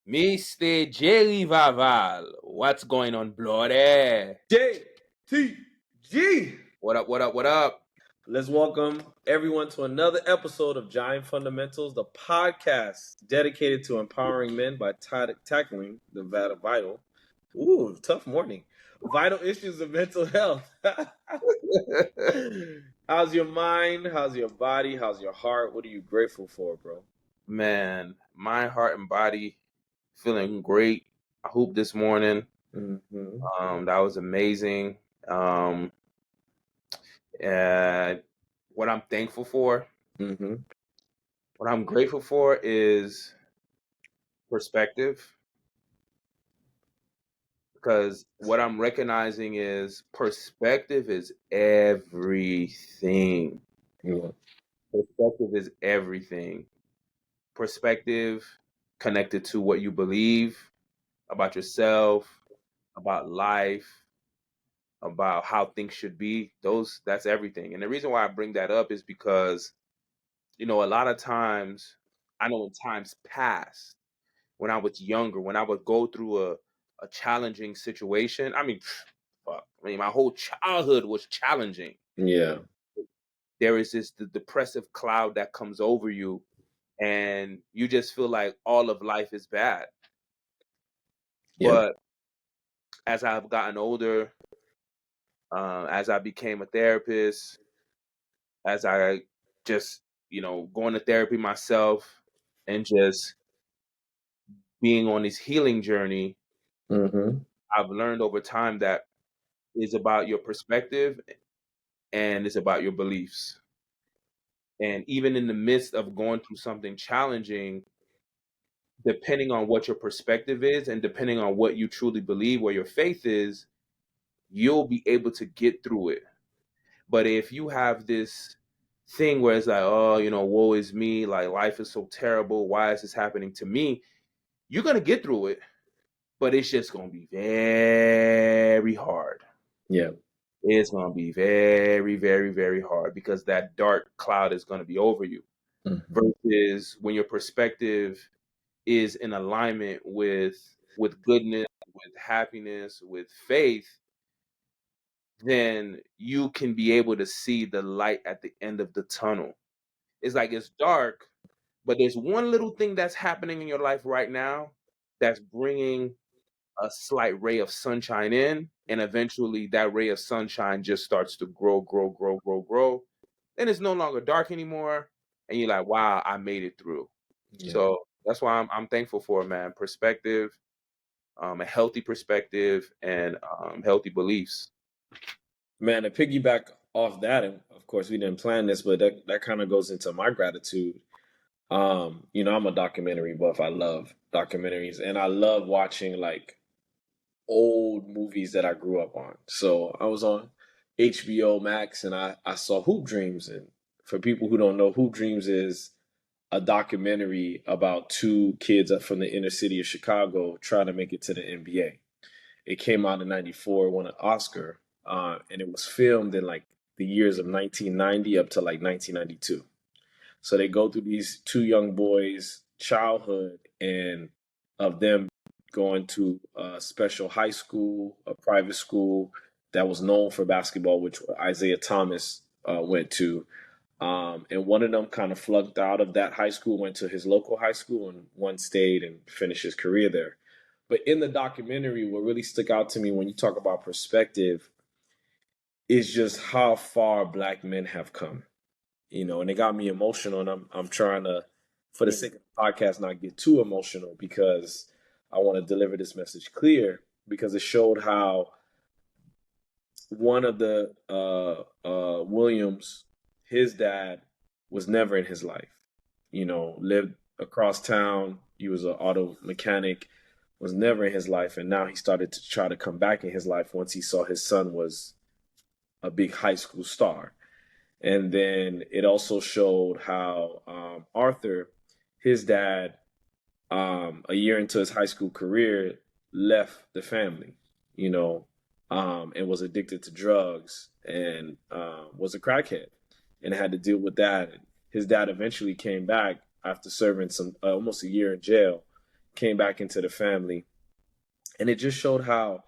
Mr. Jerry Vaval, what's going on, bloody? JTG. What up, what up, what up? Let's welcome everyone to another episode of Giant Fundamentals, the podcast dedicated to empowering men by tackling the vital, tough morning, vital issues of mental health. How's your mind? How's your body? How's your heart? What are you grateful for, bro? Man, mind, heart, and body feeling great. I hooped this morning. That was amazing. What I'm thankful for, what I'm grateful for is perspective. Because what I'm recognizing is perspective is everything. Yeah. Perspective is everything. Perspective connected to what you believe about yourself, about life, about how things should be. That's everything. And the reason why I bring that up is because, a lot of times, I know in times past, when I was younger, when I would go through a challenging situation, my whole childhood was challenging. Yeah. There is the depressive cloud that comes over you, and you just feel like all of life is bad. Yeah. But as I've gotten older, as I became a therapist, as I just, going to therapy myself and just being on this healing journey, I've learned over time that it's about your perspective and it's about your beliefs. And even in the midst of going through something challenging, depending on what your perspective is and depending on what you truly believe, where your faith is, you'll be able to get through it. But if you have this thing where it's like, oh, woe is me, like life is so terrible, why is this happening to me? You're going to get through it, but it's just going to be very hard. Yeah. It's going to be very, very, very hard because that dark cloud is going to be over you. Versus when your perspective is in alignment with goodness, with happiness, with faith, then you can be able to see the light at the end of the tunnel. It's like it's dark, but there's one little thing that's happening in your life right now that's bringing a slight ray of sunshine in, and eventually that ray of sunshine just starts to grow, grow, grow, grow, grow. Then it's no longer dark anymore, and you're like, wow, I made it through. Yeah. So that's why I'm thankful for, man, perspective, a healthy perspective, and healthy beliefs. Man, to piggyback off that, and of course we didn't plan this, but that kind of goes into my gratitude. I'm a documentary buff. I love documentaries, and I love watching like old movies that I grew up on. So I was on HBO Max, and I saw Hoop Dreams. And for people who don't know, Hoop Dreams is a documentary about two kids up from the inner city of Chicago trying to make it to the NBA. It came out in '94, won an Oscar, and it was filmed in like the years of 1990 up to like 1992. So they go through these two young boys' childhood and of them going to a special high school, a private school that was known for basketball, which Isaiah Thomas went to. And one of them kind of flunked out of that high school, went to his local high school, and one stayed and finished his career there. But in the documentary, what really stuck out to me when you talk about perspective is just how far Black men have come. And it got me emotional, and I'm trying to, for the sake of the podcast, not get too emotional because I want to deliver this message clear, because it showed how one of the Williams, his dad was never in his life. Lived across town. He was an auto mechanic, was never in his life, and now he started to try to come back in his life once he saw his son was a big high school star. And then it also showed how Arthur, his dad, a year into his high school career, left the family, and was addicted to drugs and was a crackhead and had to deal with that. His dad eventually came back after serving almost a year in jail, came back into the family. And it just showed how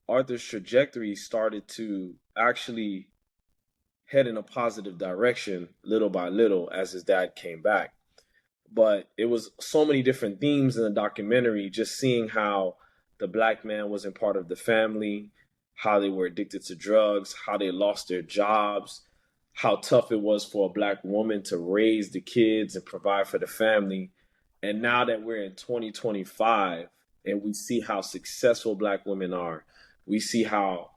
Arthur's trajectory started to actually head in a positive direction little by little as his dad came back. But it was so many different themes in the documentary, just seeing how the black man wasn't part of the family, how they were addicted to drugs, how they lost their jobs, how tough it was for a black woman to raise the kids and provide for the family. And now that we're in 2025 and we see how successful black women are, we see how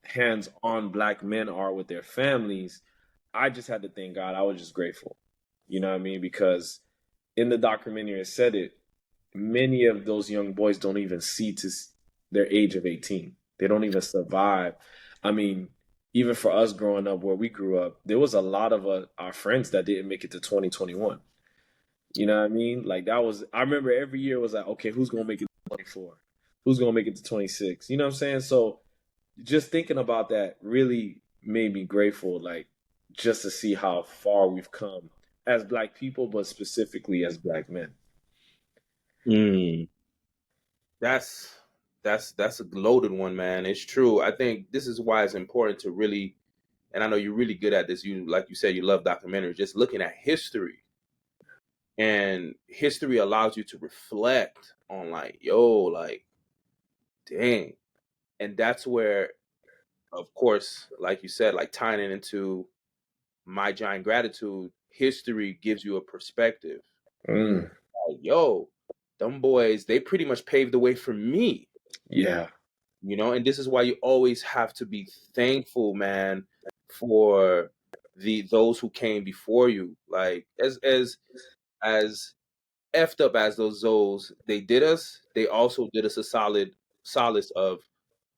hands-on black men are with their families. I just had to thank God. I was just grateful. You know what I mean? Because in the documentary, it said it, many of those young boys don't even see to their age of 18. They don't even survive. I mean, even for us growing up where we grew up, there was a lot of our friends that didn't make it to 2021. You know what I mean? Like that was, I remember every year was like, okay, who's going to make it to 24? Who's going to make it to 26? You know what I'm saying? So just thinking about that really made me grateful, like just to see how far we've come as black people, but specifically as black men. Mm. That's a loaded one, man. It's true. I think this is why it's important to really, and I know you're really good at this. You, like you said, you love documentaries. Just looking at history, and history allows you to reflect on, like, yo, like, dang, and that's where, of course, like you said, like tying it into my giant gratitude. History gives you a perspective. Mm, Like, yo, them boys, they pretty much paved the way for me. yeah. And this is why you always have to be thankful, man, for those who came before you. Like, as effed up as those Zoes they did us, they also did us a solace of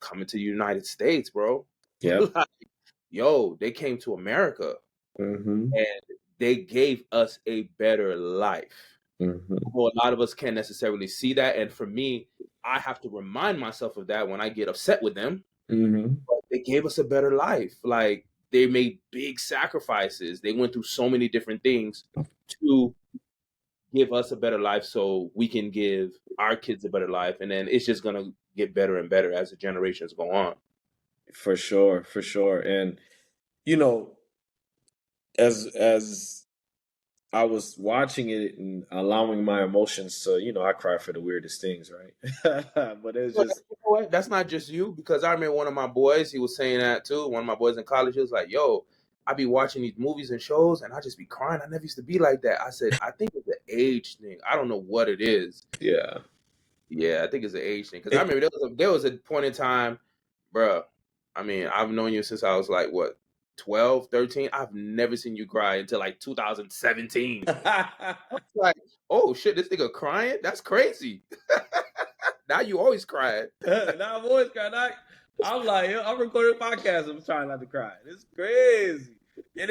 coming to the United States, bro. Yep. Like, yo, they came to America Mm-hmm. and they gave us a better life. Mm-hmm. Well, a lot of us can't necessarily see that, and for me, I have to remind myself of that when I get upset with them. Mm-hmm. But they gave us a better life. Like, they made big sacrifices. They went through so many different things to give us a better life so we can give our kids a better life. And then it's just going to get better and better as the generations go on. For sure, for sure. And you know, as I was watching it and allowing my emotions to, I cry for the weirdest things, right? But it's But just, you know what? That's not just you, because I remember one of my boys, he was saying that too. One of my boys in college, he was like, yo, I be watching these movies and shows and I just be crying. I never used to be like that. I said, I think it's an age thing. I don't know what it is. yeah. Yeah, I think it's an age thing. Because I It, remember there was a point in time, bruh. I mean, I've known you since I was like, what, 12, 13. I've never seen you cry until like 2017. Like, oh shit, this nigga crying? That's crazy. Now you always crying. now I'm always crying. I'm like, yo, I'm recording a podcast. I'm trying not to cry. It's crazy. And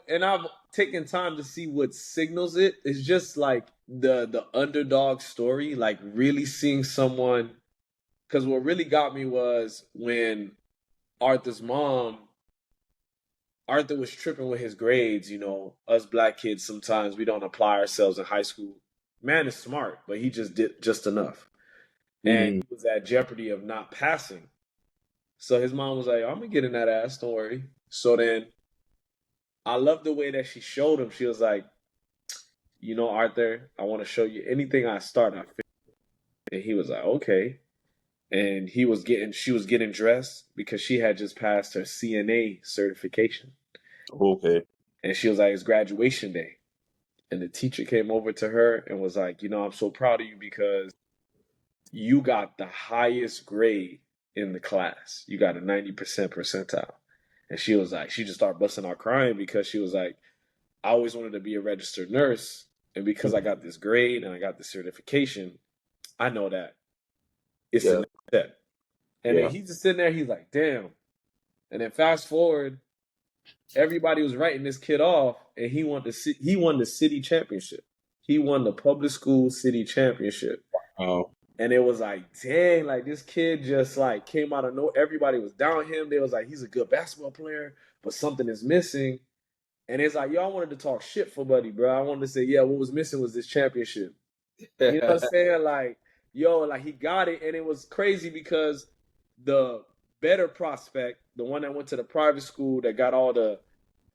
and I've taken time to see what signals it. It's just like the underdog story, like really seeing someone. Because what really got me was when Arthur's mom, Arthur was tripping with his grades. Us black kids sometimes we don't apply ourselves in high school. Man is smart, but he just did just enough, and Mm-hmm. he was at jeopardy of not passing. So his mom was like, "I'm gonna get in that ass, don't worry." So then I love the way that she showed him. She was like, Arthur, I want to show you anything I start, I finish. And he was like, okay. And she was getting dressed because she had just passed her CNA certification. Okay. And she was like, it's graduation day. And the teacher came over to her and was like, I'm so proud of you because you got the highest grade in the class. You got a 90% percentile. And she was like, she just started busting out crying because she was like, I always wanted to be a registered nurse. And because I got this grade and I got this certification, I know that it's the Yeah. next step. And then Yeah. he's just sitting there, he's like, damn. And then fast forward, everybody was writing this kid off, and he won the city championship. He won the public school city championship. Oh. And it was like, dang, like this kid just like came out of nowhere. Everybody was down him. They was like, he's a good basketball player, but something is missing. And it's like, yo, I wanted to talk shit for Buddy, bro. I wanted to say, yeah, what was missing was this championship. You know what I'm saying? Like, yo, like he got it, and it was crazy because the better prospect, the one that went to the private school that got all the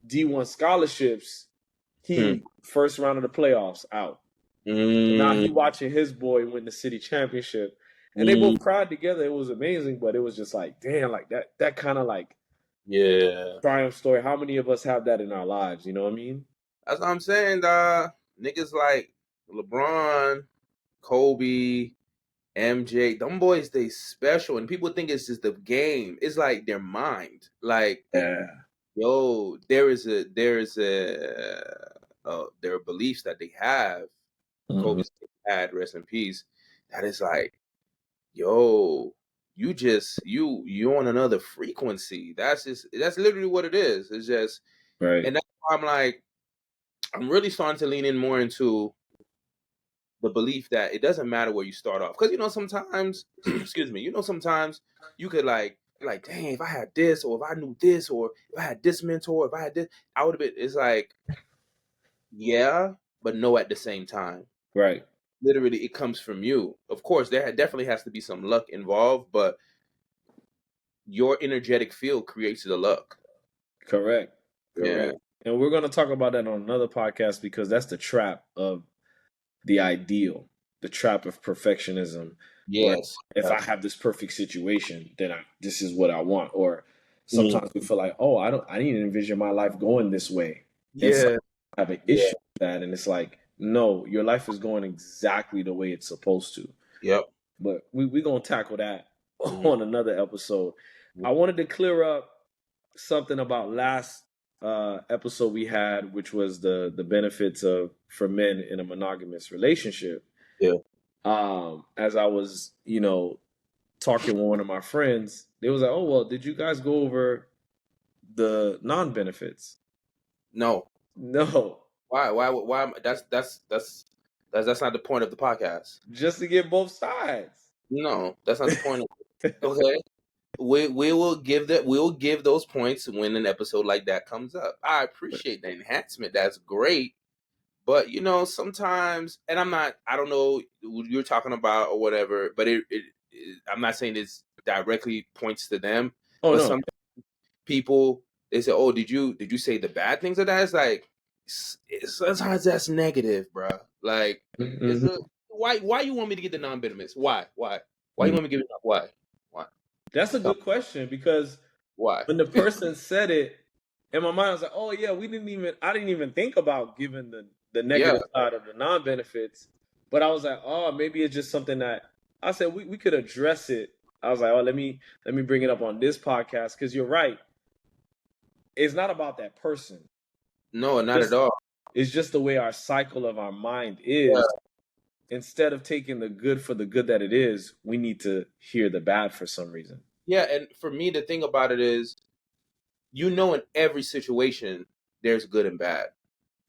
D1 scholarships, Hmm. he first round of the playoffs out. So now Mm, he watching his boy win the city championship, and they mm, both cried together. It was amazing, but it was just like, damn, like that kind of like yeah. triumph story. How many of us have that in our lives? You know what I mean? That's what I'm saying, dawg. Niggas like LeBron, Kobe, MJ, them boys, they special. And people think it's just the game. It's like their mind. Like, Yeah. yo, there are beliefs that they have. Mhm. Kobe had, rest in peace. That is like, yo, you on another frequency. That's literally what it is. It's just, Right. and that's why I'm like, I'm really starting to lean in more into the belief that it doesn't matter where you start off. Because sometimes, excuse me, sometimes you could like, dang, if I had this, or if I knew this, or if I had this mentor, if I had this, I would have been. It's like, yeah, but no at the same time. Right. Literally, it comes from you. Of course, definitely has to be some luck involved, but your energetic field creates the luck. Correct. Yeah. Correct. And we're gonna talk about that on another podcast because that's the trap of the ideal, the trap of perfectionism, where Yes. if I Yes. have this perfect situation, then this is what I want. Or Mm. sometimes we feel like, oh, I didn't envision my life going this way. And some Yeah. have an Yeah. issue with that. And it's like, no, your life is going exactly the way it's supposed to. Yep. But we're gonna tackle that Mhm. on another episode. I wanted to clear up something about last episode we had, which was the benefits of for men in a monogamous relationship. Yeah. As I was, talking with one of my friends, they was like, "Oh well, did you guys go over the non benefits?" No. No, Why? Why? That's not the point of the podcast. just to get both sides. No, that's not the point. Okay, we will give those points when an episode like that comes up. I appreciate the enhancement. That's great. But sometimes, and I don't know what you're talking about or whatever, but I'm not saying this directly points to them, Oh but no. some people, they say, "Oh, did you say the bad things of that?" It's like, sometimes that's negative, bro. Like, it's Mhm. a why you want me to get the non-venomous? Why you want me to give it up? Why That's a Tell good question because why? when the person said it, in my mind, I was like, "Oh yeah, I didn't even think about giving the Yeah, negative side of the non benefits." But I was like, "Oh, maybe it's just something that," I said we could address it. I was like, "Oh, let me bring it up on this podcast," because you're right. It's not about that person. no, not at Just all. it's just the way our cycle of our mind Yeah, is. Instead of taking the good for the good that it is, we need to hear the bad for some reason. yeah, and for me, the thing about it is, in every situation, there's good and bad.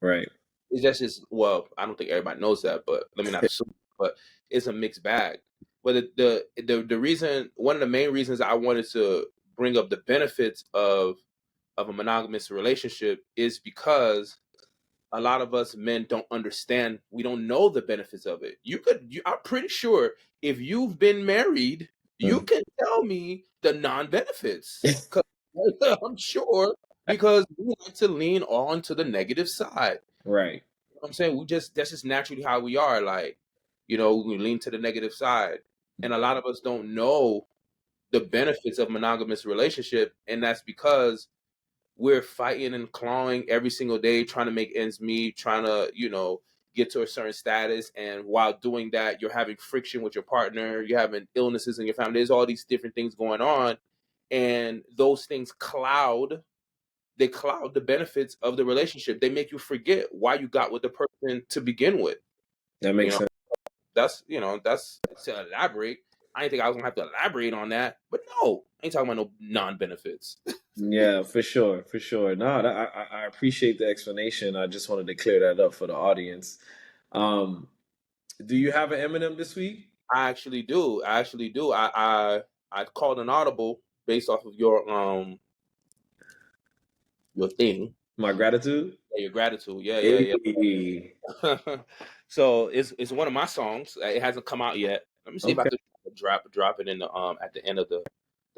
Right. It's just well, I don't think everybody knows that, but let me not assume. But it's a mixed bag. But the reason, one of the main reasons I wanted to bring up the benefits of a monogamous relationship is because a lot of us men don't understand. We don't know the benefits of it. I'm pretty sure if you've been married, you Mhm. can tell me the non-benefits. 'Cause I'm sure, because we like to lean on to the negative side. Right. You know what I'm saying, that's just naturally how we are. Like, we lean to the negative side, and a lot of us don't know the benefits of monogamous relationship, and that's because we're fighting and clawing every single day, trying to make ends meet, trying to, get to a certain status. And while doing that, you're having friction with your partner, you're having illnesses in your family. There's all these different things going on. And those things cloud the benefits of the relationship. They make you forget why you got with the person to begin with. That You makes know, sense. that's to elaborate. I didn't think I was gonna have to elaborate on that, but no, I ain't talking about no non-benefits. Yeah, for sure, for sure. No, I appreciate the explanation. I just wanted to clear that up for the audience. Um, do you have an Eminem this week? I actually do. I actually do. I called an audible based off of your thing. My gratitude. Yeah, your gratitude. Yeah, yeah, Hey. yeah. So it's one of my songs. It hasn't come out yet. Let me see if I Okay. could drop it in the at the end of the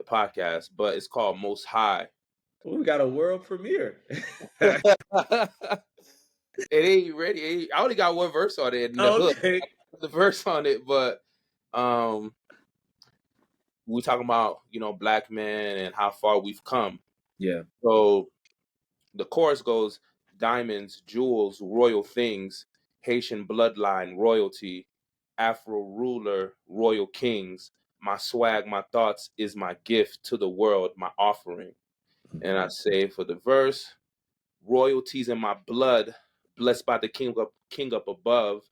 podcast. But it's called Most High. Well, we got a world premiere. It ain't ready. I only got one verse on it in the hook. Okay. The verse on it, but um, we talking about black men and how far we've come. Yeah. So the chorus goes: diamonds, jewels, royal things, Haitian bloodline, royalty, Afro ruler, royal kings. My swag, my thoughts is my gift to the world, my offering. And I say for the verse, royalties in my blood, blessed by the king up above,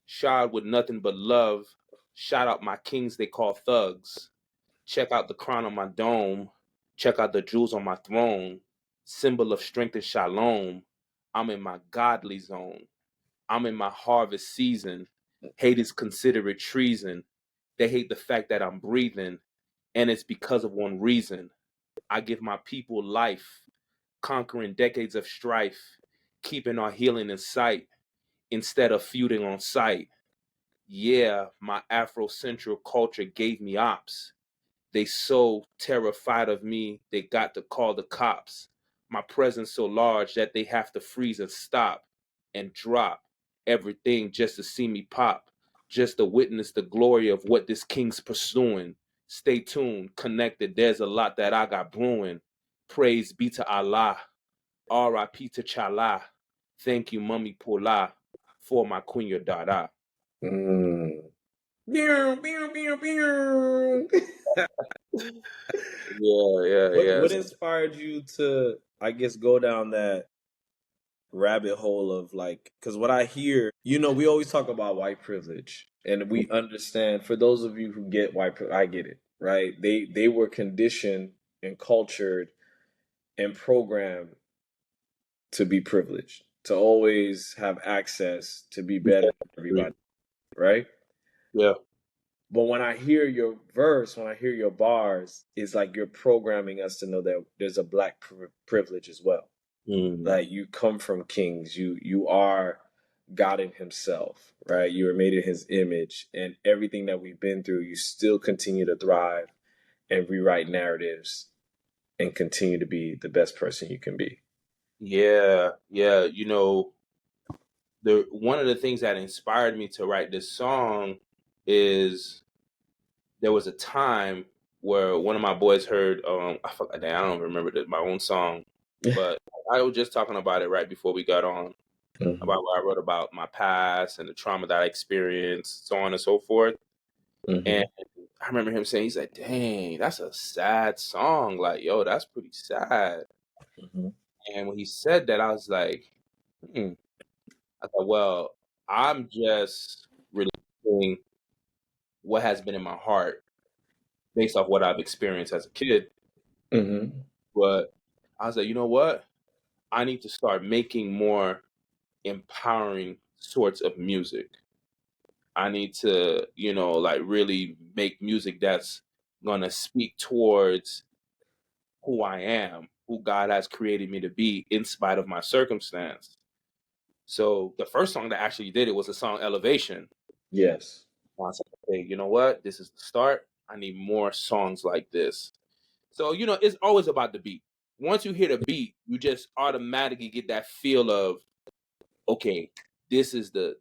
shod with nothing but love. Shout out my kings they call thugs. Check out the crown on my dome. Check out the jewels on my throne. Symbol of strength and shalom. I'm in my godly zone. I'm in my harvest season. Hate is considered treason. They hate the fact that I'm breathing, and it's because of one reason. I give my people life, conquering decades of strife, keeping our healing in sight instead of feuding on sight. Yeah, my Afrocentric culture gave me ops. They so terrified of me, they got to call the cops. My presence so large that they have to freeze and stop and drop everything just to see me pop, just to witness the glory of what this king's pursuing. Stay tuned, connected. There's a lot that I got brewing. Praise be to Allah. R.I.P. to Chala. Thank you, Mummy Pola, for my queen, your dada. Mm. Pew, pew, pew, pew. Yeah, yeah, yeah. What inspired you to, I guess, go down that rabbit hole of like, because what I hear, we always talk about white privilege, and we understand. For those of you who get white privilege, I get it, right? They were conditioned and cultured and programmed to be privileged, to always have access, to be better than everybody, right? Yeah. But when I hear your verse, when I hear your bars, it's like you're programming us to know that there's a black privilege as well. Mm. Like you come from kings, you are God in Himself, right? You were made in His image, and everything that we've been through, you still continue to thrive and rewrite narratives and continue to be the best person you can be. Yeah, yeah. The one of the things that inspired me to write this song is there was a time where one of my boys heard I don't remember my own song, but I was just talking about it right before we got on Mhm, about what I wrote about my past and the trauma that I experienced, so on and so forth. And mhm, I remember him saying, he's like, "Dang, that's a sad song. Like, yo, that's pretty sad." mhm. And when he said that, I was like, hmm. I thought, well, I'm just releasing what has been in my heart based off what I've experienced as a kid. Mhm. But I was like, you know what? I need to start making more empowering sorts of music. I need to, like really make music that's gonna speak towards who I am, who God has created me to be in spite of my circumstance. So the first song that actually did it was the song Elevation. Yes. I said, okay, you know what? This is the start. I need more songs like this. So, it's always about the beat. Once you hear the beat, you just automatically get that feel of, okay, this is the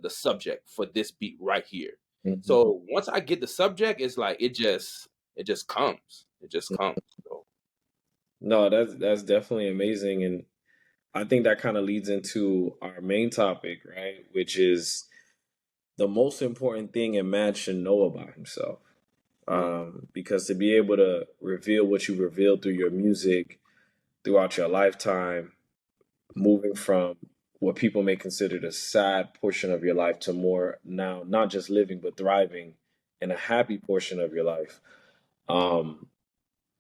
subject for this beat right here. Mhm. So once I get the subject, it's like it just comes. It just comes. So No, that's definitely amazing, and I think that kind of leads into our main topic, right? Which is the most important thing a man should know about himself. Because to be able to reveal what you revealed through your music throughout your lifetime, moving from what people may consider the sad portion of your life to more now, not just living, but thriving in a happy portion of your life. Um,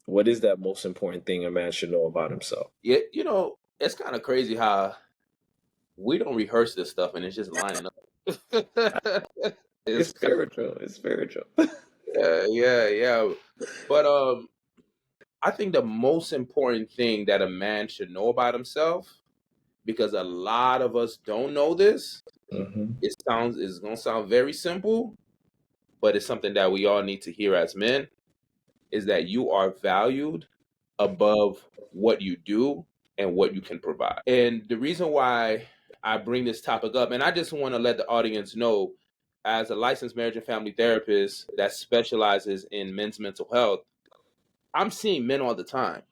what is that most important thing a man should know about himself? yeah, it's kind of crazy how we don't rehearse this stuff and it's just lining up. It's It's spiritual. It's spiritual. yeah, yeah, yeah. But I think the most important thing that a man should know about himself, because a lot of us don't know this, it's gonna sound very simple, but it's something that we all need to hear as men, is that you are valued above what you do and what you can provide. And the reason why I bring this topic up, and I just want to let the audience know, as a licensed marriage and family therapist that specializes in men's mental health, I'm seeing men all the time.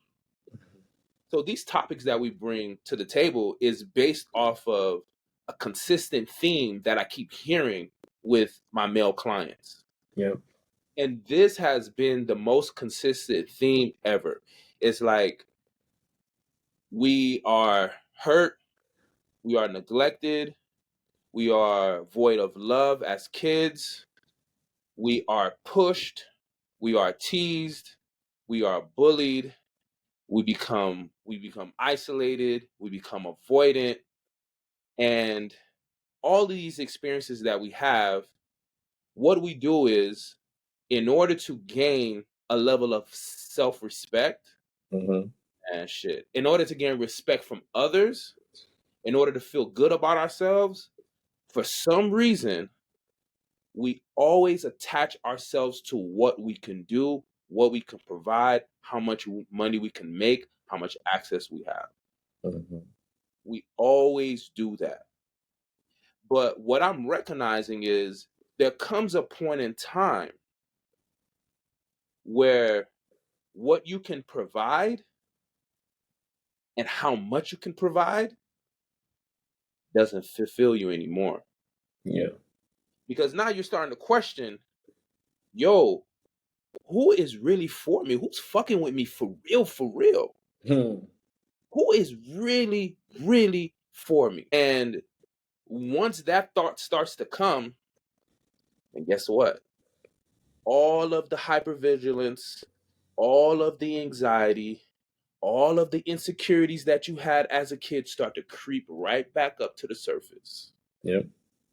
So these topics that we bring to the table is based off of a consistent theme that I keep hearing with my male clients. Yep. And this has been the most consistent theme ever. It's like, we are hurt, we are neglected, we are void of love as kids, we are pushed, we are teased, we are bullied, we become isolated, we become avoidant, and all these experiences that we have, what we do is, in order to gain a level of self-respect and shit, in order to gain respect from others, in order to feel good about ourselves, for some reason, we always attach ourselves to what we can do, what we can provide, how much money we can make, how much access we have. We always do that. But what I'm recognizing is, there comes a point in time where what you can provide and how much you can provide doesn't fulfill you anymore. Yeah. Because now you're starting to question, yo, who is really for me? Who's fucking with me for real, for real? Who is really, really for me? And once that thought starts to come, and guess what? All of the hypervigilance, all of the anxiety, all of the insecurities that you had as a kid start to creep right back up to the surface. Yep.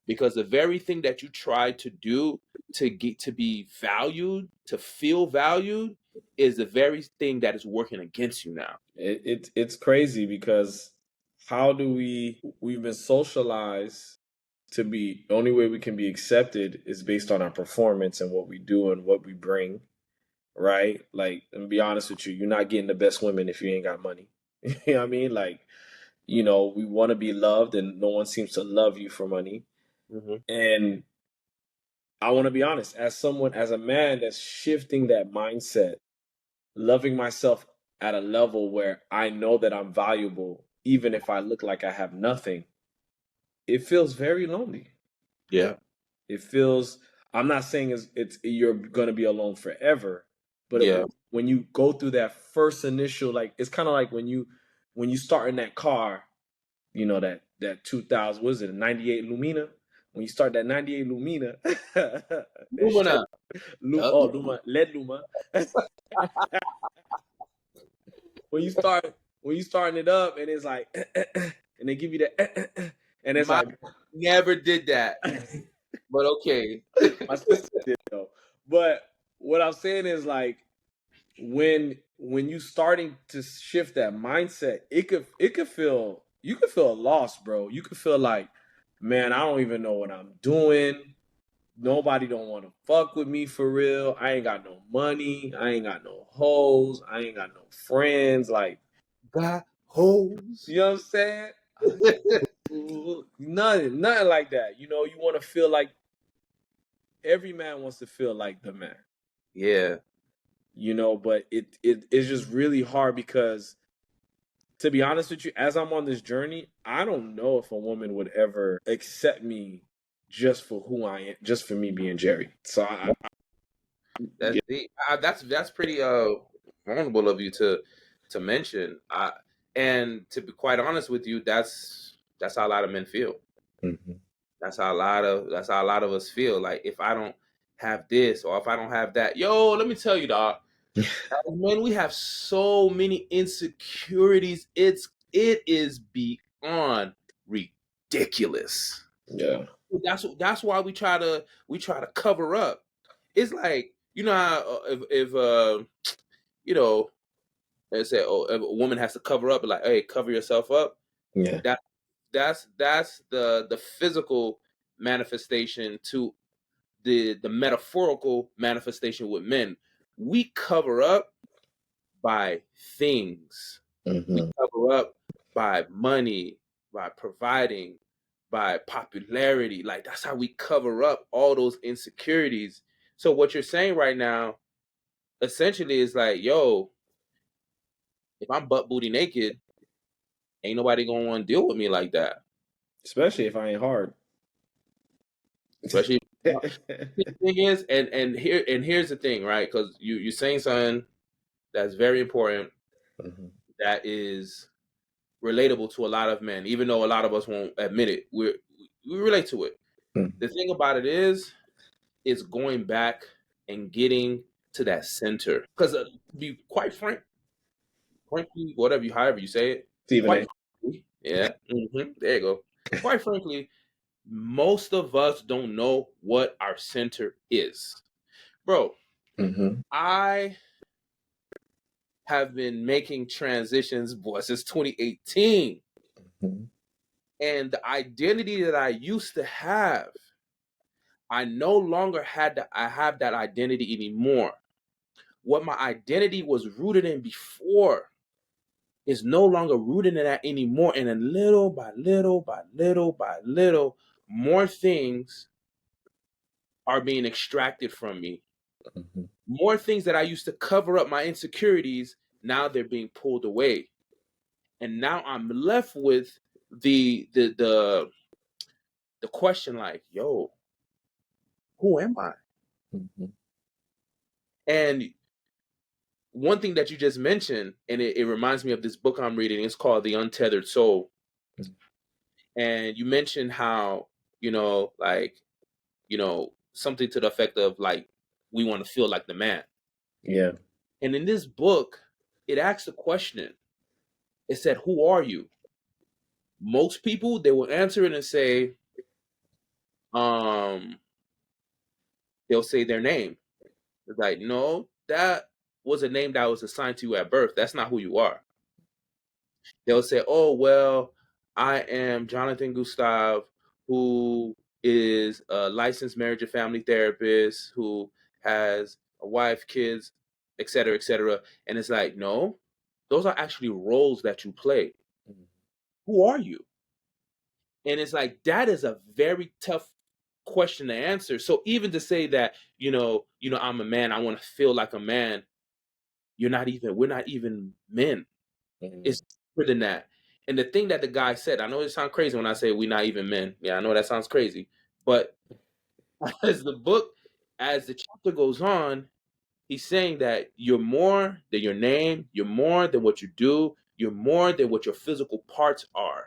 Because the very thing that you tried to do to get to be valued, to feel valued, is the very thing that is working against you now. It's crazy because we've been socialized to be, the only way we can be accepted is based on our performance and what we do and what we bring, right? Like, and be honest with you, you're not getting the best women if you ain't got money. You know what I mean? Like, we want to be loved and no one seems to love you for money. And I want to be honest, as a man that's shifting that mindset, loving myself at a level where I know that I'm valuable, even if I look like I have nothing, it feels very lonely. Yeah. It feels, I'm not saying you're going to be alone forever, but Yeah. when you go through that first initial, like, it's kind of like when you start in that car, that 2000, was it a 98 Lumina? When you start that 98 Lumina, that shit, Lumina. Yup. Luma, LED Luma. when you starting it up and it's like, and they give you that, and it's My like, never did that. But okay. my sister did though. But what I'm saying is, like, when you starting to shift that mindset, it could feel, you could feel lost, bro. You could feel like, man, I don't even know what I'm doing. Nobody don't want to fuck with me for real. I ain't got no money. I ain't got no hoes. I ain't got no friends. Like, Got hoes. you know what I'm saying? Nothing like that. You want to feel like, every man wants to feel like the man. Yeah. But it's just really hard because, to be honest with you, as I'm on this journey, I don't know if a woman would ever accept me just for who I am, just for me being Jerry. So That's deep. That's pretty vulnerable of you to mention. And to be quite honest with you, that's how a lot of men feel. That's how a lot of us feel. Like, if I don't have this or if I don't have that, yo, let me tell you, dog. Man, we have so many insecurities. It is beyond ridiculous. Yeah. That's why we try to cover up. It's like, how if you know They say, oh, a woman has to cover up, like, hey, cover yourself up. Yeah. That that's the physical manifestation to the metaphorical manifestation with men. We cover up by things. We Mm-hmm. cover up by money, by providing, by popularity. Like that's how we cover up all those insecurities. So what you're saying right now essentially is like, yo, if I'm butt booty naked, ain't nobody gonna want to deal with me like that. Especially if I ain't hard. Especially the thing is, here's the thing, right? Because you're saying something that's very important, Mm-hmm. that is relatable to a lot of men, even though a lot of us won't admit it. We relate to it. Mm-hmm. The thing about it is, it's going back and getting to that center. Because to be quite frankly, whatever you, however you say it, Stephen quite A. frankly, yeah, there you go. Quite frankly, most of us don't know what our center is, bro. Mm-hmm. I have been making transitions, boy, since 2018, Mm-hmm. and the identity that I used to have, I no longer I have that identity anymore. What my identity was rooted in before is no longer rooted in that anymore. And then little by little by little by little, more things are being extracted from me. Mm-hmm. More things that I used to cover up my insecurities, now they're being pulled away. And now I'm left with the question like, yo, who am I? Mm-hmm. And one thing that you just mentioned, and it reminds me of this book I'm reading, it's called The Untethered Soul. And you mentioned how, like, something to the effect of like, we want to feel like the man. Yeah. And in this book, it asks a question. It said, who are you? Most people, they will answer it and say, um, they'll say their name. It's like, no, that was a name that was assigned to you at birth. That's not who you are. They'll say, oh, well, I am Jonathan Gustav, who is a licensed marriage and family therapist, who has a wife, kids, et cetera, et cetera. And it's like, no, those are actually roles that you play. Who are you? And it's like, that is a very tough question to answer. So even to say that, I'm a man, I want to feel like a man, we're not even men. Mm-hmm. It's deeper than that. And the thing that the guy said, I know it sounds crazy when I say we're not even men. Yeah, I know that sounds crazy. But as as the chapter goes on, he's saying that you're more than your name, you're more than what you do, you're more than what your physical parts are.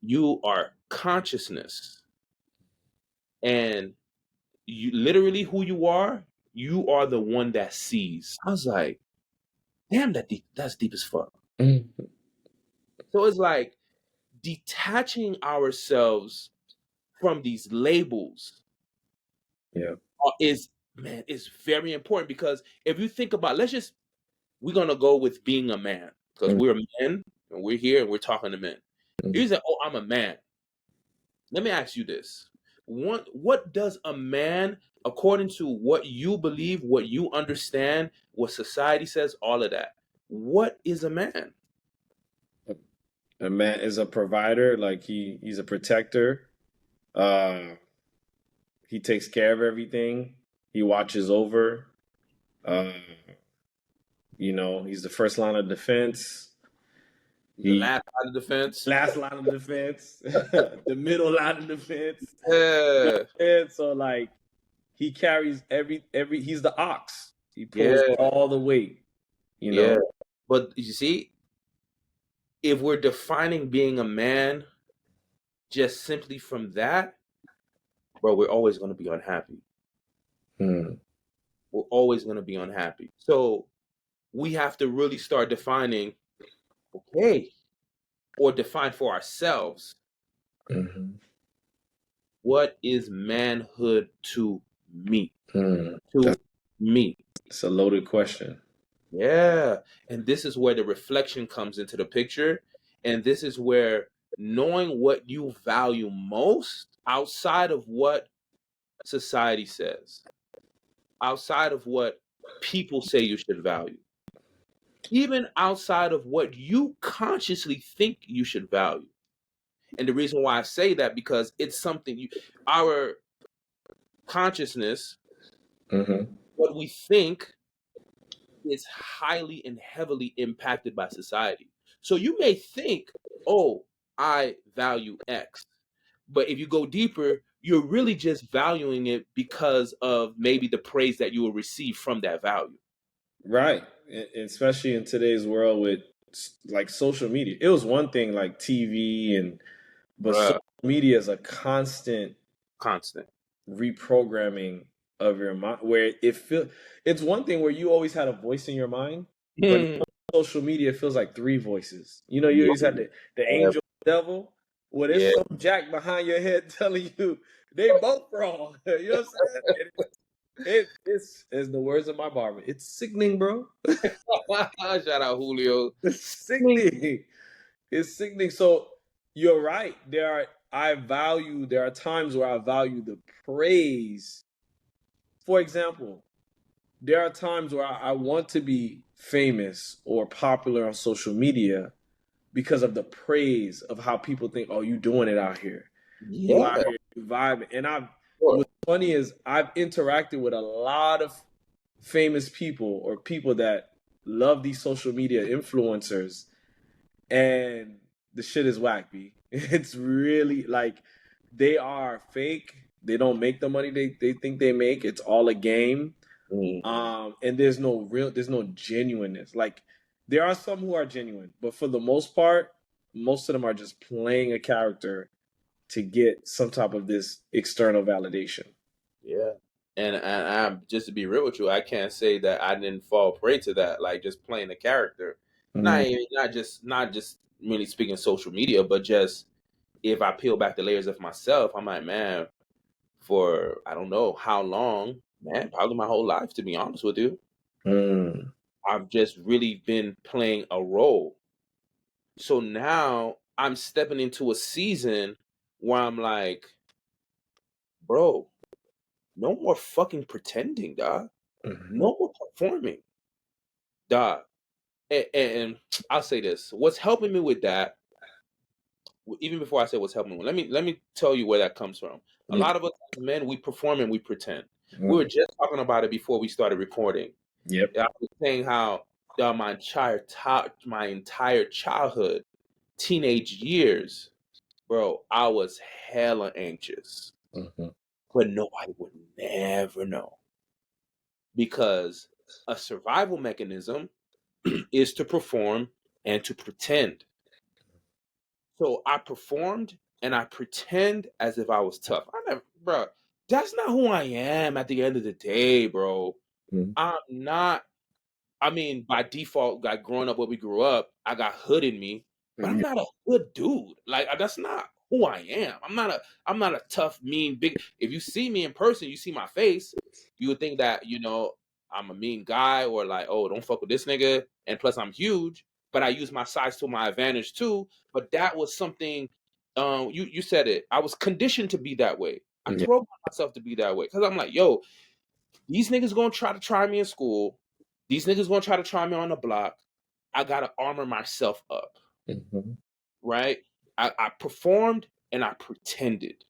You are consciousness. And you literally who you are the one that sees. I was like, damn, that's deep as fuck. Mm-hmm. So it's like detaching ourselves from these labels Yeah. is, man, is very important. Because if you think about, we're gonna go with being a man, because we're men and we're here and we're talking to men. Mm-hmm. You say, oh, I'm a man. Let me ask you this. What does a man, according to what you believe, what you understand, what society says, all of that, what is a man? A man is a provider, like he's a protector. Uh he takes care of everything. He watches over. Uh he's the first line of defense. The He last line of defense. last line of defense, the middle line of defense. You know Yeah, what I'm saying? So like he carries every he's the ox. He pulls yeah, all the weight, you yeah. know. But you see, if we're defining being a man just simply from that, bro, we're always going to be unhappy. Hmm. We're always going to be unhappy. So we have to really start defining, okay, or define for ourselves, Mm-hmm. what is manhood to me? Hmm. To me. That's a loaded question. Yeah. And this is where the reflection comes into the picture. And this is where knowing what you value most outside of what society says, outside of what people say you should value, even outside of what you consciously think you should value. And the reason why I say that, because it's something our consciousness, Mm-hmm. what we think, is highly and heavily impacted by society. So you may think, oh, I value X. But if you go deeper, you're really just valuing it because of maybe the praise that you will receive from that value. Right. Especially in today's world with like social media. It was one thing like TV but social Bruh, media is a constant constant. reprogramming of your mind where it's one thing where you always had a voice in your mind, but Hmm. social media feels like three voices. You Yeah, always had the angel, devil. Well, there's yeah. some jack behind your head telling you they both wrong. You know what I'm saying? It's as the words of my barber. It's sickening, bro. Shout out Julio. It's sickening. It's sickening. So you're right. There are times where I value the praise. For example, there are times where I want to be famous or popular on social media because of the praise of how people think, oh, you doing it out here. You Yeah, out here, you vibing. And sure. what's funny is I've interacted with a lot of famous people or people that love these social media influencers, and the shit is whack, B. It's really like they are fake. They don't make the money they think they make. It's all a game. Mm, And there's no genuineness. Like there are some who are genuine, but for the most part, most of them are just playing a character to get some type of this external validation. yeah. And I'm just to be real with you, I can't say that I didn't fall prey to that, like just playing a character. Mm, Not just really speaking social media, but just if I peel back the layers of myself, I'm like, man, for I don't know how long, man, probably my whole life, to be honest with you, mm, I've just really been playing a role. So now I'm stepping into a season where I'm like, bro, no more fucking pretending, dog. mhm, No more performing, dog. And I'll say this: what's helping me with that, even before I say what's helping me, let me tell you where that comes from. A mm, lot of us as men, we perform and we pretend. We were mm. just talking about it before we started recording. Yep. I was saying how my entire childhood, teenage years, bro, I was hella anxious, Mhm, but nobody would never know because a survival mechanism is to perform and to pretend. So I performed and I pretend as if I was tough. I never, bro. That's not who I am at the end of the day, bro. mm, I'm not. I mean, by default, like growing up where we grew up, I got hood in me, but I'm mm, not a hood dude. Like that's not who I am. I'm not a tough, mean, big. If you see me in person, you see my face, you would think that I'm a mean guy or like, oh, don't fuck with this nigga. And plus, I'm huge, but I use my size to my advantage too. But that was something. You said it. I was conditioned to be that way. I yeah. programmed myself to be that way because I'm like, yo, these niggas gonna try to try me in school. These niggas gonna try to try me on the block. I gotta armor myself up, Mhm, right? I performed and I pretended.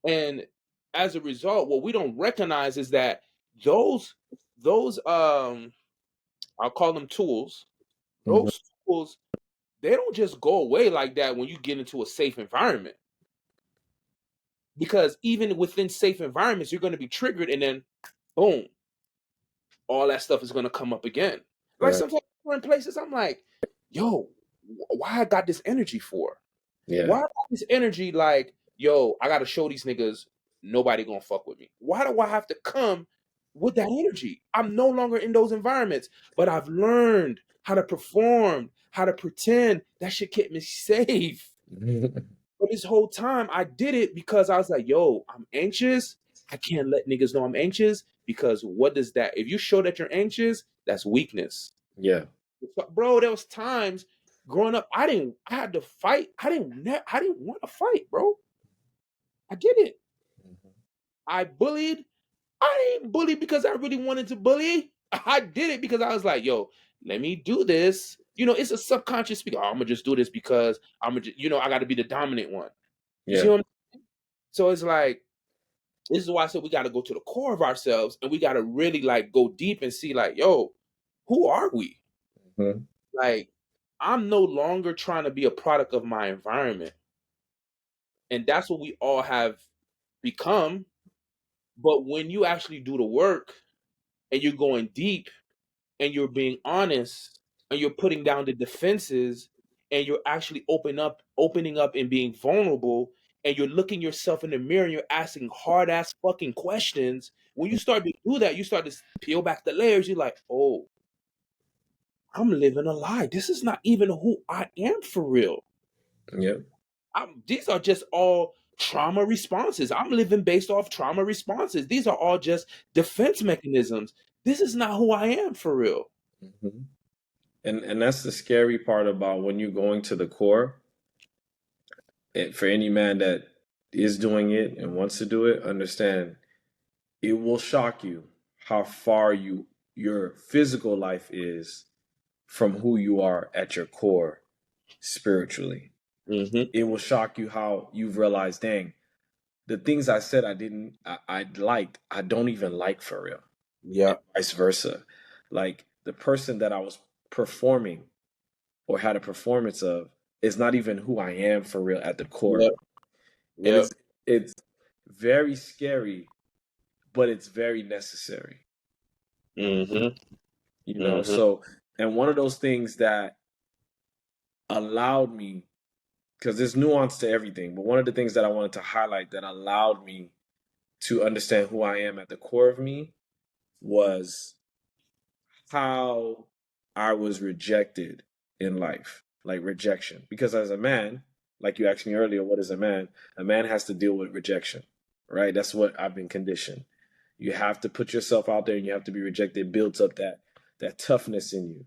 And as a result, what we don't recognize is that those those I'll call them tools, mhm. those tools, they don't just go away like that when you get into a safe environment. Because even within safe environments, you're gonna be triggered and then boom, all that stuff is gonna come up again. Like Right. sometimes we're in places, I'm like, yo, why I got this energy for? Yeah. Why I got this energy like, yo, I gotta show these niggas nobody gonna fuck with me. Why do I have to come with that energy? I'm no longer in those environments, but I've learned how to perform, how to pretend. That shit kept me safe. But this whole time I did it because I was like, yo, I'm anxious. I can't let niggas know I'm anxious because what does that? If you show that you're anxious, that's weakness. Yeah. Bro, there was times growing up, I had to fight. I didn't want to fight, bro. I didn't. Mhm. I bullied. I didn't bully because I really wanted to bully. I did it because I was like, yo, let me do this. It's a subconscious speaker. Oh, I'm gonna just do this because I got to be the dominant one. You see Yeah. what I'm saying? So it's like, this is why I said we got to go to the core of ourselves and we got to really like go deep and see like, yo, who are we? Mhm. Like, I'm no longer trying to be a product of my environment. And that's what we all have become. But when you actually do the work and you're going deep and you're being honest and you're putting down the defenses and you're actually opening up and being vulnerable and you're looking yourself in the mirror and you're asking hard ass fucking questions, when you start to do that, you start to peel back the layers. You're like, oh, I'm living a lie. This is not even who I am for real. Yeah. These are just all trauma responses. I'm living based off trauma responses. These are all just defense mechanisms. This is not who I am for real. Mhm. And that's the scary part about when you're going to the core. For any man that is doing it and wants to do it, understand it will shock you how far your physical life is from who you are at your core spiritually. Mm-hmm. It will shock you how you've realized, dang, the things I said I liked, I don't even like for real. Yeah. And vice versa. Like the person that I was performing or had a performance of is not even who I am for real at the core. Yep. And Yep. it's very scary, but it's very necessary. Mm-hmm. Mm-hmm. So and one of those things that allowed me, because there's nuance to everything, but one of the things that I wanted to highlight that allowed me to understand who I am at the core of me was how I was rejected in life, like rejection. Because as a man, like you asked me earlier, what is a man? A man has to deal with rejection, right? That's what I've been conditioned. You have to put yourself out there and you have to be rejected. It builds up that toughness in you.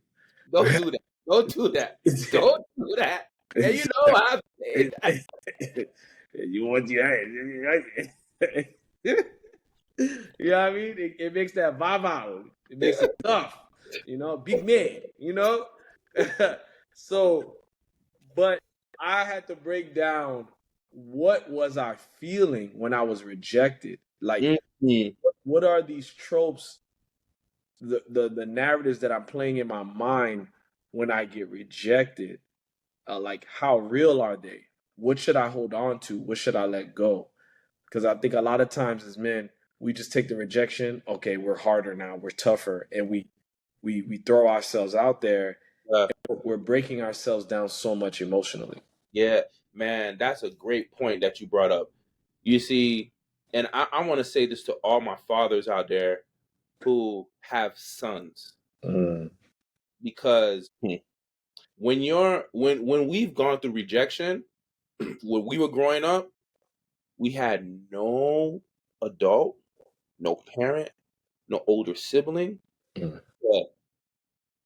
Don't do that. Don't do that. Don't do that. And you know I say that. You want you know what I mean? It makes that vibe out. It makes it tough. Big man. So, but I had to break down what was I feeling when I was rejected. Like, Mm-hmm. what are these tropes, the narratives that I'm playing in my mind when I get rejected? Like, how real are they? What should I hold on to? What should I let go? Because I think a lot of times as men, we just take the rejection. Okay, we're harder now. We're tougher, and we throw ourselves out there. We're breaking ourselves down so much emotionally. Yeah, man, that's a great point that you brought up. You see, and I want to say this to all my fathers out there who have sons, Mm, because when we've gone through rejection, when we were growing up, we had no adult, no parent, no older sibling mm, that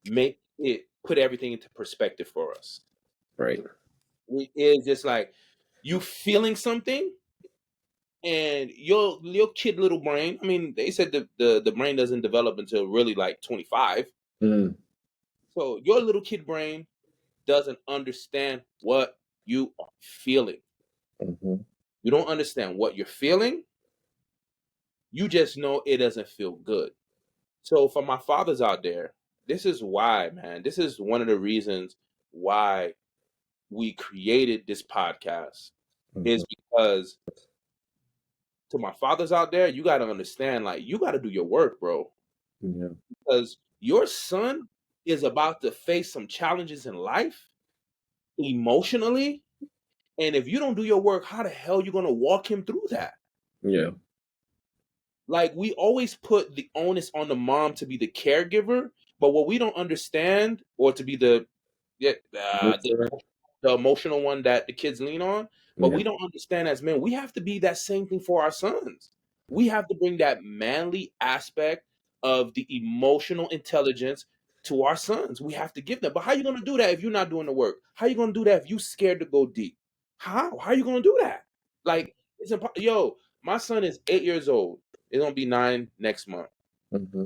make it put everything into perspective for us. right. It's just like you feeling something and your kid little brain. I mean, they said the brain doesn't develop until really like 25. Mm, So your little kid brain doesn't understand what you are feeling. mhm, You don't understand what you're feeling. You just know it doesn't feel good. So for my fathers out there, this is why, man. This is one of the reasons why we created this podcast, mhm, is because to my fathers out there, you got to understand, like, you got to do your work, bro, yeah, because your son is about to face some challenges in life emotionally. And if you don't do your work, how the hell are you going to walk him through that? yeah, Like, we always put the onus on the mom to be the caregiver, but what we don't understand, or to be yeah, the emotional one that the kids lean on, but yeah, we don't understand as men, we have to be that same thing for our sons. We have to bring that manly aspect of the emotional intelligence to our sons. We have to give them. But how you going to do that if you're not doing the work? How you going to do that if you scared to go deep? How are you going to do that? Like, it's impossible. Yo, my son is 8 years old. It's going to be 9 next month. Mm-hmm.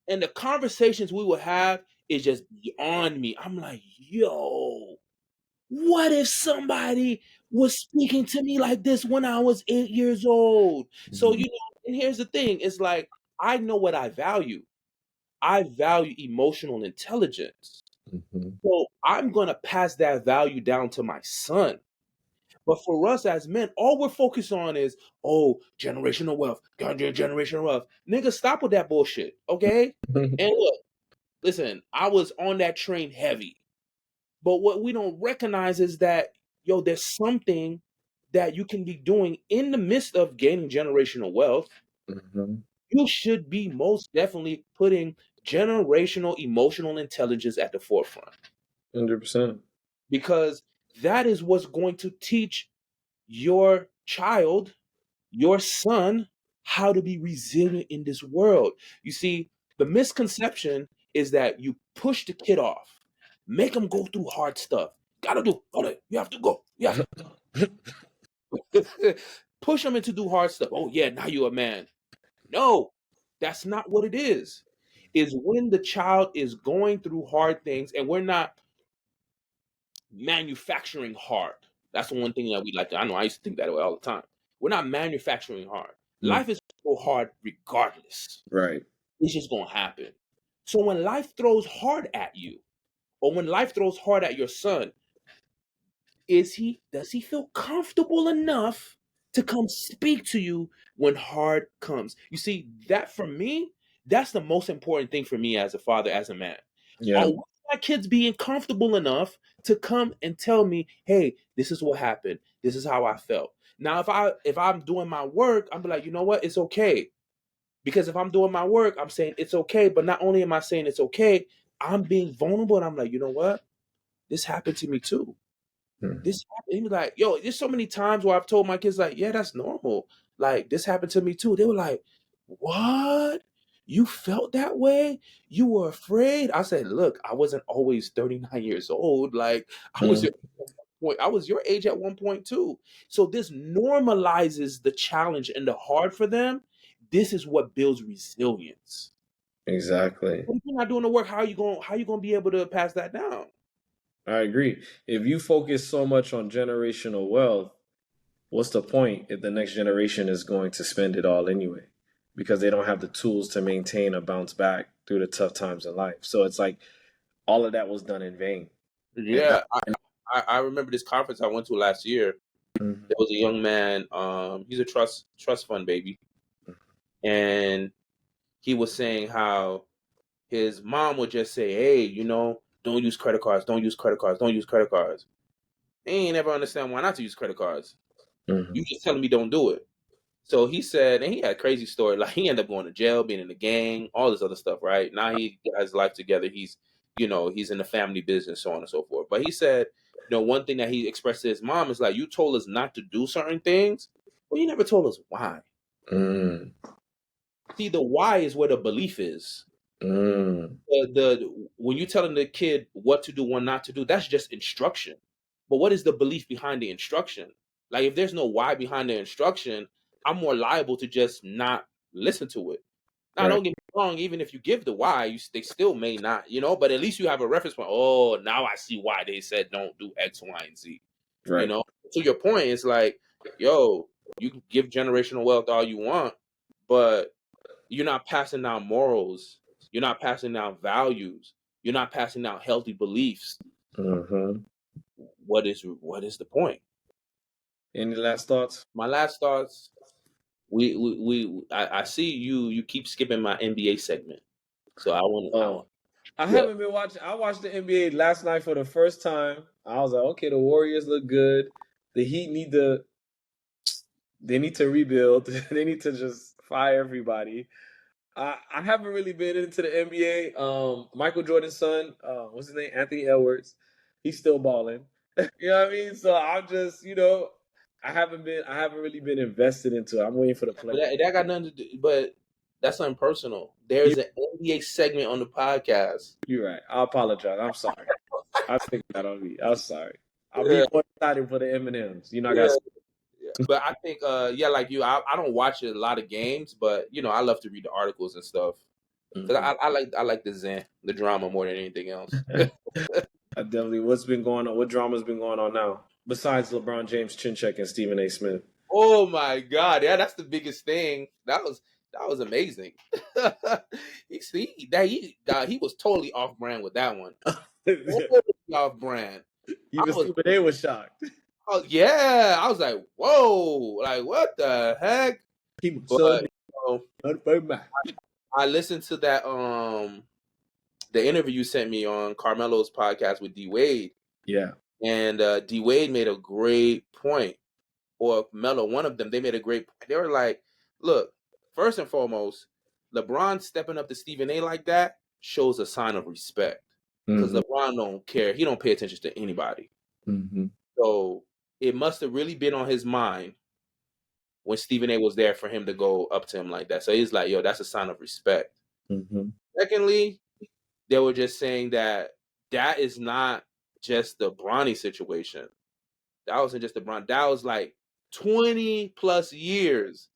And the conversations we will have is just beyond me. I'm like, yo, what if somebody was speaking to me like this when I was 8 years old? So, Mm-hmm. and here's the thing, it's like, I know what I value. I value emotional intelligence. Mm-hmm. So I'm going to pass that value down to my son. But for us as men, all we're focused on is, oh, generational wealth, generational wealth. Nigga, stop with that bullshit, okay? And look, listen, I was on that train heavy. But what we don't recognize is that, yo, there's something that you can be doing in the midst of gaining generational wealth. Mm-hmm. You should be most definitely putting generational emotional intelligence at the forefront 100%. because that is what's going to teach your child, your son, how to be resilient in this world. You see, the misconception is that you push the kid off, make him go through hard stuff. Gotta do, hold it, you have to go. You have to push him into do hard stuff. Oh yeah, now you're a man. No, that's not what it is. Is when the child is going through hard things and we're not manufacturing hard. That's the one thing that we like to, I know I used to think that way all the time. We're not manufacturing hard. Mm. Life is so hard regardless. Right. It's just gonna happen. So when life throws hard at you, or when life throws hard at your son, does he feel comfortable enough to come speak to you when hard comes? You see, that for me, that's the most important thing for me as a father, as a man. Yeah. Are my kids being comfortable enough to come and tell me, hey, this is what happened, this is how I felt? Now if I'm doing my work, I'm be like, you know what, it's okay. Because if I'm doing my work, I'm saying it's okay, but not only am I saying it's okay, I'm being vulnerable and I'm like, you know what, this happened to me too. Mm. This happened. He was like, yo, there's so many times where I've told my kids, like, yeah, that's normal. Like, this happened to me too. They were like, what? You felt that way? You were afraid? I said, look, I wasn't always 39 years old. Like, I was Mm. your point. I was your age at one point too. So this normalizes the challenge and the hard for them. This is what builds resilience. Exactly. If you're not doing the work, how you gonna be able to pass that down? I agree. If you focus so much on generational wealth, what's the point if the next generation is going to spend it all anyway? Because they don't have the tools to maintain or bounce back through the tough times in life. So it's like all of that was done in vain. And, Yeah, and I remember this conference I went to last year. Mhm. There was a young man. He's a trust fund baby, and he was saying how his mom would just say, "Hey, don't use credit cards. Don't use credit cards. Don't use credit cards." He ain't never understand why not to use credit cards. Mhm. You just telling me don't do it. So he said, and he had a crazy story. Like he ended up going to jail, being in the gang, all this other stuff. Right now, he got his life together. He's in the family business, so on and so forth. But he said, one thing that he expressed to his mom is like, you told us not to do certain things, but you never told us why. Mm. See, the why is where the belief is. Mm. The when you telling the kid what to do, what not to do, that's just instruction. But what is the belief behind the instruction? Like if there's no why behind the instruction, I'm more liable to just not listen to it. Now, Right. don't get me wrong. Even if you give the why, they still may not, But at least you have a reference point. Oh, now I see why they said don't do X, Y, and Z. You Right. know. To your point, it's like, yo, you can give generational wealth all you want, but you're not passing down morals. You're not passing down values. You're not passing down healthy beliefs. Mm-hmm. What is the point? Any last thoughts? My last thoughts. I see you keep skipping my NBA segment. So I want Oh, I yeah. haven't been watching. I watched the NBA last night for the first time. I was like, okay, the Warriors look good. The Heat they need to rebuild. They need to just fire everybody. I haven't really been into the NBA. Michael Jordan's son, what's his name? Anthony Edwards. He's still balling. You know what I mean? So I'm just, I haven't really been invested into it. I'm waiting for the But play. that got nothing to do. But that's something personal. There's an NBA segment on the podcast. You're right. I apologize. I'm sorry. I take that on me. I'm sorry. I'll be Yeah, more excited for the M&Ms. You know, I got. yeah, yeah. But I think, yeah, like you, I don't watch a lot of games, but I love to read the articles and stuff. Cause Mhm. I like the drama more than anything else. I definitely. What's been going on? What drama's been going on now? Besides LeBron James, chin check, and Stephen A. Smith. Oh my God, yeah, that's the biggest thing. That was amazing. He was totally off brand with that one. Totally off brand. I Even was Stephen A. was shocked. Oh yeah, I was like, whoa, like what the heck? He was so But unfair. I listened to that the interview you sent me on Carmelo's podcast with D Wade, Yeah. and D Wade made a great point, or Melo, one of them, they made a great point. They were like, look, first and foremost, LeBron stepping up to Stephen A like that shows a sign of respect, because Mm-hmm. LeBron don't care, he don't pay attention to anybody, Mm-hmm. so it must have really been on his mind when Stephen A was there for him to go up to him like that. So he's like, yo, that's a sign of respect. Mm-hmm. Secondly, they were just saying that is not just the Bronny situation. That wasn't just the Bron. That was like 20 plus years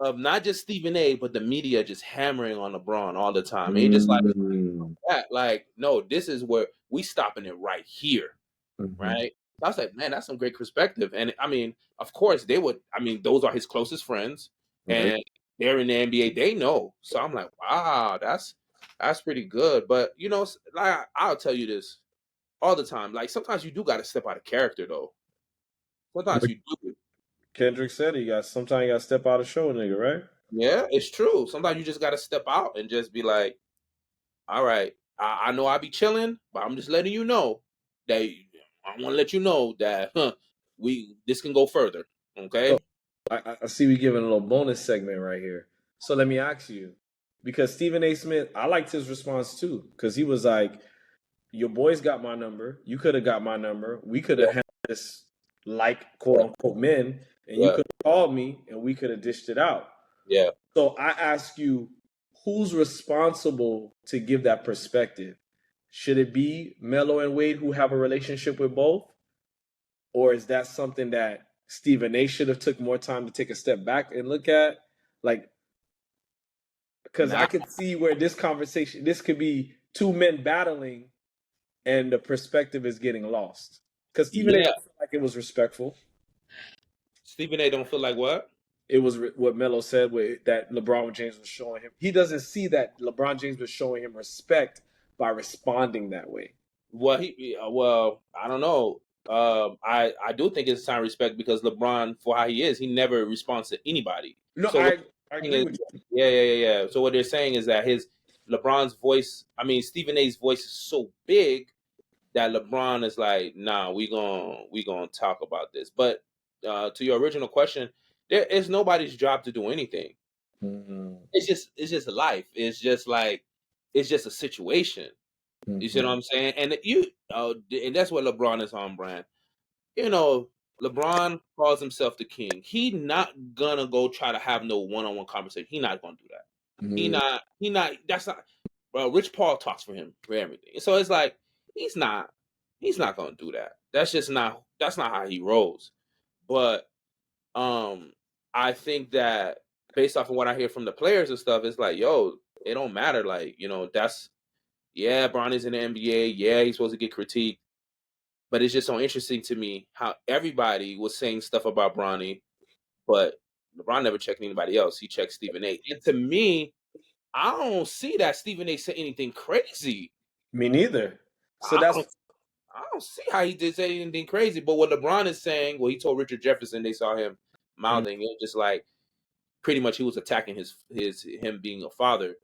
of not just Stephen A, but the media just hammering on LeBron all the time. And he just like, no, this is where we stopping it right here. Mm-hmm. Right? So I was like, man, that's some great perspective. And I mean, of course, they would. I mean, those are his closest friends, Right. and they're in the NBA. They know. So I'm like, wow, that's pretty good. But like I'll tell you this all the time. Like sometimes you do got to step out of character, though. Sometimes Like you do. Kendrick said, sometimes you got to step out of show, nigga, right? Yeah, it's true. Sometimes you just got to step out and just be like, all right, I know I be chilling, but I'm just letting you know that I want to let you know that this can go further. So Okay. I see we giving a little bonus segment right here. So let me ask you, because Stephen A. Smith, I liked his response too, because he was like, your boys got my number. You could have got my number. We could have Yeah. handled this like quote unquote men, and you Yeah. could have called me and we could have dished it out. Yeah. So I ask you, who's responsible to give that perspective? Should it be Melo and Wade who have a relationship with both? Or is that something that Stephen A should have took more time to take a step back and look at? Like, because I Nah. could see where this could be two men battling and the perspective is getting lost. Because Stephen A Yeah. didn't feel like it was respectful. Stephen A. don't feel like what? It was what Melo said that LeBron James was showing him. He doesn't see that LeBron James was showing him respect by responding that way. Well, I don't know. I do think it's a sign of respect because LeBron, for how he is, he never responds to anybody. No, So what I they're agree saying with is, yeah. So what they're saying is that his LeBron's voice, I mean Stephen A's voice is so big that LeBron is like, nah, we gonna talk about this. But to your original question, there is nobody's job to do anything. you. Mm-hmm. It's just life. It's just a situation. You see Mm-hmm. what I'm saying? And that's what LeBron is on brand. LeBron calls himself the king. He not gonna go try to have no one-on-one conversation. He not gonna do that. He Mm-hmm. not. He not. That's not. Well, Rich Paul talks for him for everything. So it's like he's not. He's not gonna do that. That's just not. That's not how he rolls. But um, I think that based off of what I hear from the players and stuff, it's like, yo, it don't matter. Like, that's Bronny's in the NBA. Yeah, he's supposed to get critiqued. But it's just so interesting to me how everybody was saying stuff about Bronny, but LeBron never checked anybody else. He checked Stephen A. And to me, I don't see that Stephen A. said anything crazy. Me neither. So I that's don't, I don't see how he did say anything crazy. But what LeBron is saying, well, he told Richard Jefferson, they saw him mouthing it, just like pretty much he was attacking him being a father,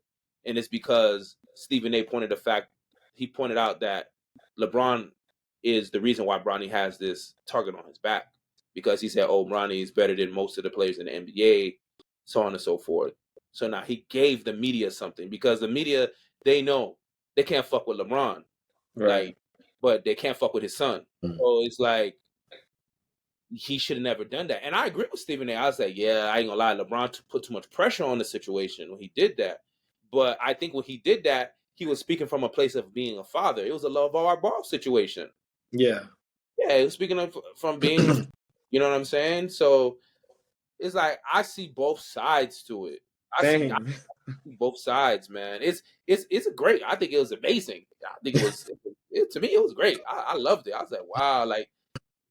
and it's because Stephen A. pointed out that LeBron is the reason why Bronny has this target on his back, because he said, "Oh, Bronny is better than most of the players in the NBA," so on and so forth. So now he gave the media something, because the media, they know they can't fuck with LeBron, right. like, but they can't fuck with his son. So it's like he should have never done that. And I agree with Stephen A. I was like, yeah, I ain't gonna lie, LeBron put too much pressure on the situation when he did that. But I think when he did that, he was speaking from a place of being a father. It was a love of our ball situation. Yeah. Yeah, he was speaking from being, you know what I'm saying? So it's like I see both sides to it. I see both sides, man. It's a great. I think it was amazing. I think it was to me it was great. I loved it. I was like, wow, like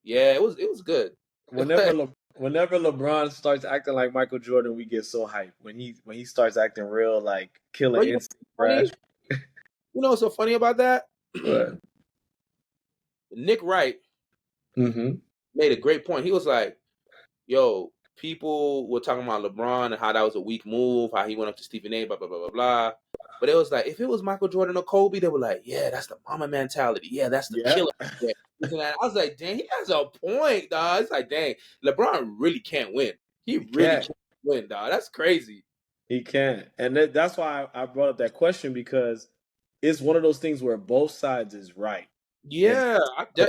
yeah, it was good. Whenever LeBron starts acting like Michael Jordan, we get so hyped. When he starts acting real like killer But you know instinct, what's Crash. funny? You know what's so funny about that? What? Nick Wright Mm-hmm. made a great point. He was like, yo, people were talking about LeBron and how that was a weak move, how he went up to Stephen A, blah, blah, blah, blah, blah. But it was like, if it was Michael Jordan or Kobe, they were like, yeah, that's the mama mentality. Yeah, that's the Yeah. killer. Yeah. I was like, dang, he has a point, dog. It's like, dang, LeBron really can't win. He really can't win, dog. That's crazy. He can't. And that's why I brought up that question, because it's one of those things where both sides is right. Yeah,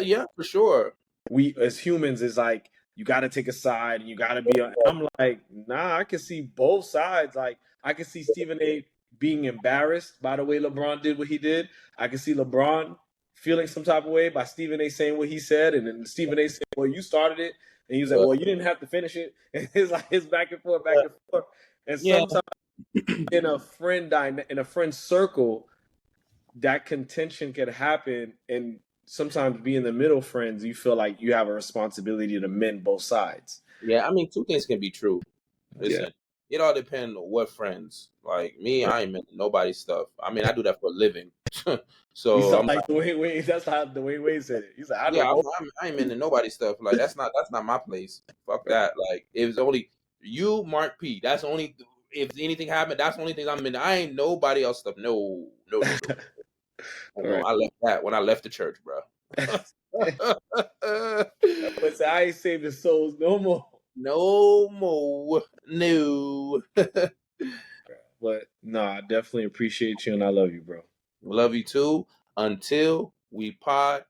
yeah, for sure. We as humans is like, you got to take a side and you got to be. I'm like, nah, I can see both sides. Like, I can see Stephen A. being embarrassed by the way LeBron did what he did. I can see LeBron feeling some type of way by Stephen A. saying what he said, and then Stephen A. saying, well, you started it. And he was like, well, you didn't have to finish it. And it's like, it's back and forth, back and forth. And sometimes in a friend circle, that contention could happen, and sometimes being the middle friends, you feel like you have a responsibility to mend both sides. Yeah, I mean, two things can be true. Listen, it all depends on what friends. Like me, I ain't mending nobody's stuff. I mean, I do that for a living. So I'm like Dwayne Wade. That's how Dwayne Wade said it. He's like, I ain't mending nobody's stuff. Like that's not my place. Fuck that. Like it was only you, Mark P. That's only if anything happened. That's the only thing I'm mending. I ain't nobody else stuff. No. Right. I left that when I left the church, bro. But say, I ain't saving the souls no more. No. But no, I definitely appreciate you and I love you, bro. Love you too. Until we pod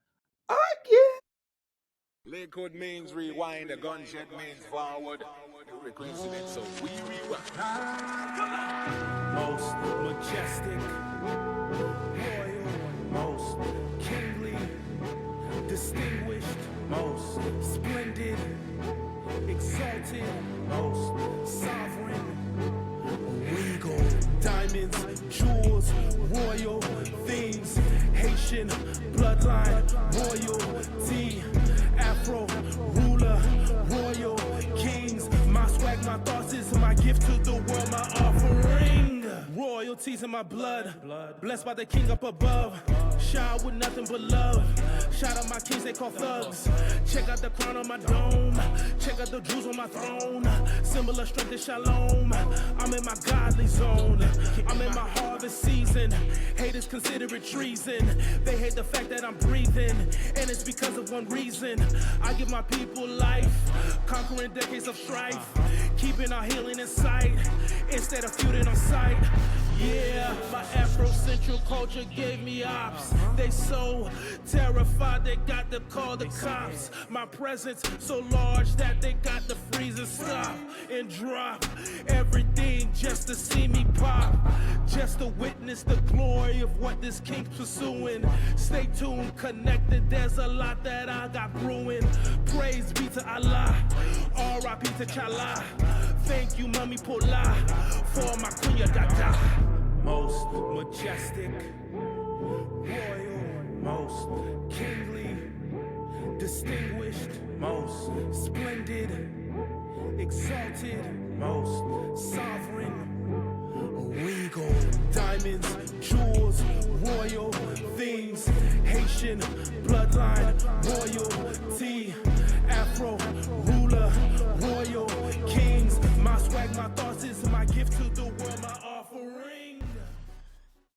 again. Liquid means rewind, the gunshot means forward. You requested it, so we rewind. Most majestic, royal, most kingly, distinguished, most splendid, exalted, most sovereign, regal, diamonds, jewels, royal themes, Haitian bloodline, royalty, Afro ruler, royal kings. My swag, my thoughts is my gift to the world, my offering. Royalties in my blood, blessed by the king up above. Shout with nothing but love. Shout out my kings, they call thugs. Check out the crown on my dome. Check out the jewels on my throne. Symbol of strength and shalom. I'm in my godly zone. I'm in my harvest season. Haters consider it treason. They hate the fact that I'm breathing, and it's because of one reason. I give my people life, conquering decades of strife, keeping our healing in sight instead of feuding on sight. Yeah, my Afrocentric culture gave me ops. They so terrified they got to call the cops. My presence so large that they got to freeze and stop and drop everything just to see me pop, just to witness the glory of what this king's pursuing. Stay tuned, connected, there's a lot that I got brewing. Praise be to Allah, R.I.P. to Chala. Thank you, Mami Pola, for my Kunya Dada. Most majestic, royal, most kingly, distinguished, most splendid, exalted, most sovereign, regal, diamonds, jewels, royal themes, Haitian bloodline, royalty,